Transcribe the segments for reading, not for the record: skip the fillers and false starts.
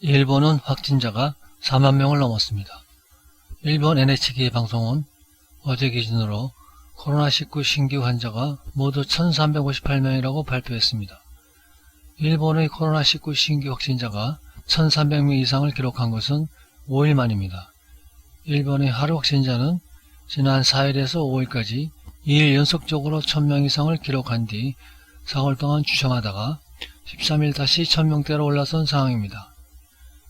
일본은 확진자가 4만 명을 넘었습니다. 일본 NHK 방송은 어제 기준으로 코로나19 신규 환자가 모두 1358명이라고 발표했습니다. 일본의 코로나19 신규 확진자가 1300명 이상을 기록한 것은 5일 만입니다. 일본의 하루 확진자는 지난 4일에서 5일까지 2일 연속적으로 1000명 이상을 기록한 뒤 4월 동안 주춤하다가 13일 다시 1000명대로 올라선 상황입니다.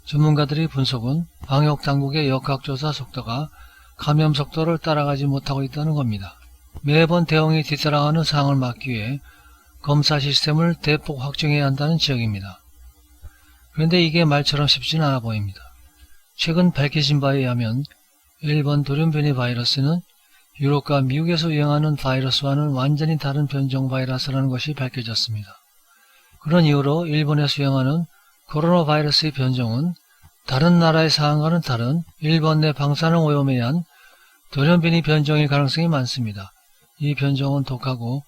전문가들의 분석은 방역당국의 역학조사 속도가 감염 속도를 따라가지 못하고 있다는 겁니다. 매번 대응이 뒤따라가는 상황을 막기 위해 검사 시스템을 대폭 확충해야 한다는 지적입니다. 그런데 이게 말처럼 쉽지는 않아 보입니다. 최근 밝혀진 바에 의하면 일본 돌연변이 바이러스는 유럽과 미국에서 유행하는 바이러스와는 완전히 다른 변종 바이러스라는 것이 밝혀졌습니다. 그런 이유로 일본에서 유행하는 코로나 바이러스의 변종은 다른 나라의 상황과는 다른 일본 내 방사능 오염에 의한 돌연변이 변종일 가능성이 많습니다. 이 변종은 독하고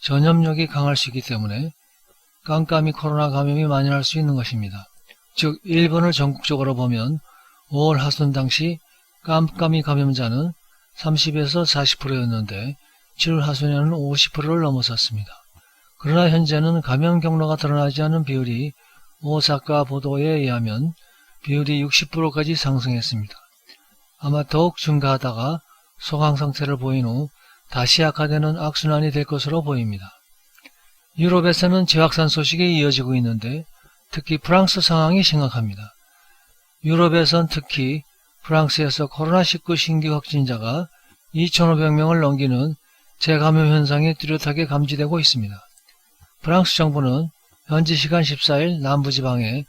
전염력이 강할 수 있기 때문에 깜깜이 코로나 감염이 만연할 수 있는 것입니다. 즉 일본을 전국적으로 보면 5월 하순 당시 깜깜이 감염자는 30에서 40%였는데 7월 하순에는 50%를 넘어섰습니다. 그러나 현재는 감염 경로가 드러나지 않은 비율이 오사카 보도에 의하면 비율이 60%까지 상승했습니다. 아마 더욱 증가하다가 소강 상태를 보인 후 다시 악화되는 악순환이 될 것으로 보입니다. 유럽에서는 재확산 소식이 이어지고 있는데 특히 프랑스 상황이 심각합니다. 유럽에선 특히 프랑스에서 코로나19 신규 확진자가 2500명을 넘기는 재감염 현상이 뚜렷하게 감지되고 있습니다. 프랑스 정부는 현지 시간 14일 남부지방에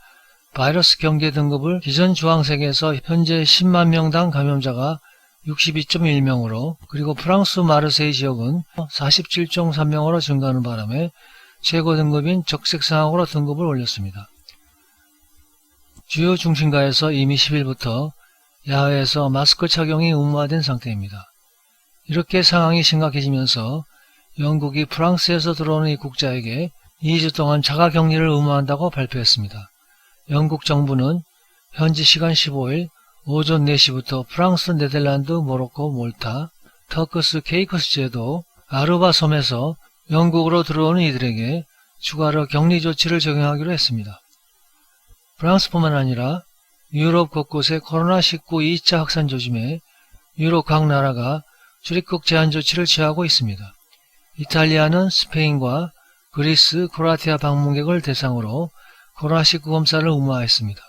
바이러스 경계 등급을 기존 주황색에서 현재 10만 명당 감염자가 62.1명으로 그리고 프랑스 마르세이 지역은 47.3명으로 증가하는 바람에 최고 등급인 적색 상황으로 등급을 올렸습니다. 주요 중심가에서 이미 10일부터 야외에서 마스크 착용이 의무화된 상태입니다. 이렇게 상황이 심각해지면서 영국이 프랑스에서 들어오는 입국자에게 2주 동안 자가격리를 의무화한다고 발표했습니다. 영국 정부는 현지 시간 15일 오전 4시부터 프랑스, 네덜란드, 모로코, 몰타, 터크스, 케이커스 제도, 아르바 섬에서 영국으로 들어오는 이들에게 추가로 격리 조치를 적용하기로 했습니다. 프랑스뿐만 아니라 유럽 곳곳의 코로나19 2차 확산 조짐에 유럽 각 나라가 출입국 제한 조치를 취하고 있습니다. 이탈리아는 스페인과 그리스, 크로아티아 방문객을 대상으로 코로나19 검사를 의무화했습니다.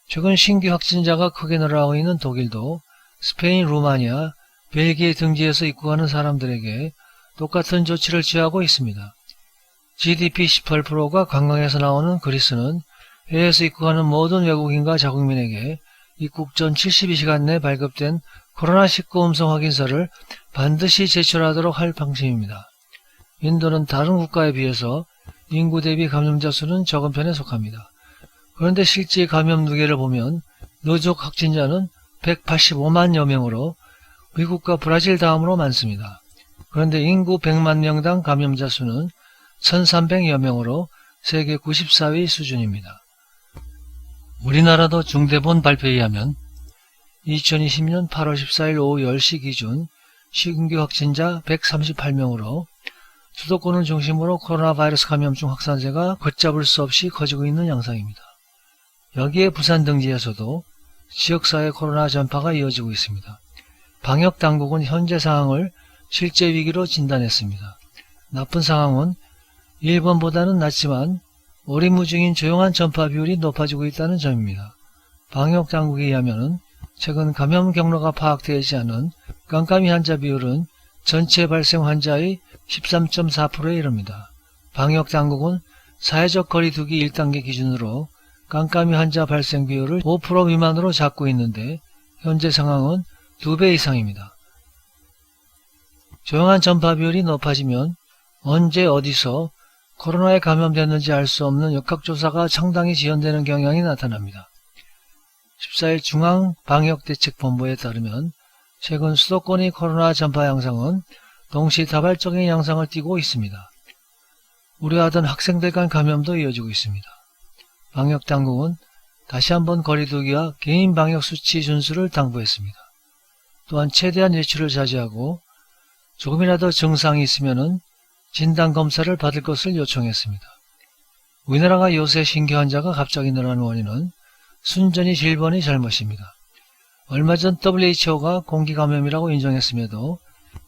최근 신규 확진자가 크게 늘어나고 있는 독일도 스페인, 루마니아, 벨기에 등지에서 입국하는 사람들에게 똑같은 조치를 취하고 있습니다. GDP 18%가 관광에서 나오는 그리스는 해외에서 입국하는 모든 외국인과 자국민에게 입국 전 72시간 내 발급된 코로나19 음성 확인서를 반드시 제출하도록 할 방침입니다. 인도는 다른 국가에 비해서 인구 대비 감염자 수는 적은 편에 속합니다. 그런데 실제 감염 누계를 보면 누적 확진자는 185만여 명으로 미국과 브라질 다음으로 많습니다. 그런데 인구 100만 명당 감염자 수는 1300여 명으로 세계 94위 수준입니다. 우리나라도 중대본 발표에 의하면 2020년 8월 14일 오후 10시 기준 신규 확진자 138명으로 수도권을 중심으로 코로나 바이러스 감염증 확산세가 걷잡을 수 없이 커지고 있는 양상입니다. 여기에 부산 등지에서도 지역사회 코로나 전파가 이어지고 있습니다. 방역당국은 현재 상황을 실제 위기로 진단했습니다. 나쁜 상황은 일본보다는 낫지만 오리무중인 조용한 전파 비율이 높아지고 있다는 점입니다. 방역당국에 의하면 최근 감염 경로가 파악되지 않은 깜깜이 환자 비율은 전체 발생 환자의 13.4%에 이릅니다. 방역당국은 사회적 거리두기 1단계 기준으로 깜깜이 환자 발생 비율을 5% 미만으로 잡고 있는데 현재 상황은 2배 이상입니다. 조용한 전파 비율이 높아지면 언제 어디서 코로나에 감염됐는지 알 수 없는 역학조사가 상당히 지연되는 경향이 나타납니다. 14일 중앙방역대책본부에 따르면 최근 수도권의 코로나 전파 양상은 동시다발적인 양상을 띠고 있습니다. 우려하던 학생들 간 감염도 이어지고 있습니다. 방역당국은 다시 한번 거리두기와 개인 방역수치 준수를 당부했습니다. 또한 최대한 외출을 자제하고 조금이라도 증상이 있으면 진단검사를 받을 것을 요청했습니다. 우리나라가 요새 신규 환자가 갑자기 늘어난 원인은 순전히 질본의 잘못입니다. 얼마 전 WHO가 공기감염이라고 인정했음에도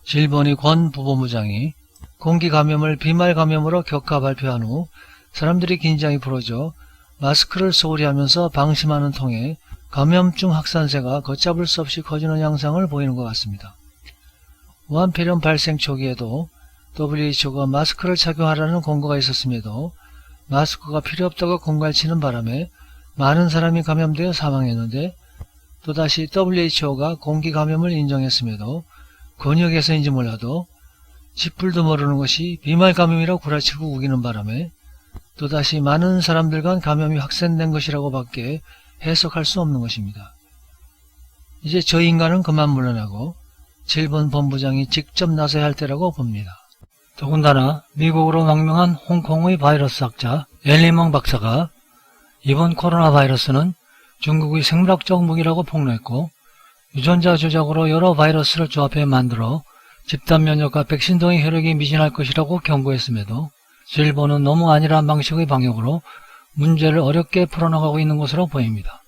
질본의 권 부본부장이 공기감염을 비말감염으로 격하 발표한 후 사람들이 긴장이 풀어져 마스크를 소홀히 하면서 방심하는 통에 감염증 확산세가 걷잡을 수 없이 커지는 양상을 보이는 것 같습니다. 무한폐렴 발생 초기에도 WHO가 마스크를 착용하라는 권고가 있었음에도 마스크가 필요 없다고 공갈치는 바람에 많은 사람이 감염되어 사망했는데 또다시 WHO가 공기감염을 인정했음에도 권역에서인지 몰라도 쥐뿔도 모르는 것이 비말감염이라고 구라치고 우기는 바람에 또다시 많은 사람들 간 감염이 확산된 것이라고 밖에 해석할 수 없는 것입니다. 이제 저 인간은 그만 물러나고 질본 본부장이 직접 나서야 할 때라고 봅니다. 더군다나 미국으로 망명한 홍콩의 바이러스 학자 엘리멍 박사가 이번 코로나 바이러스는 중국의 생물학적 무기라고 폭로했고 유전자 조작으로 여러 바이러스를 조합해 만들어 집단 면역과 백신 등의 효력이 미진할 것이라고 경고했음에도 질본은 너무 안일한 방식의 방역으로 문제를 어렵게 풀어나가고 있는 것으로 보입니다.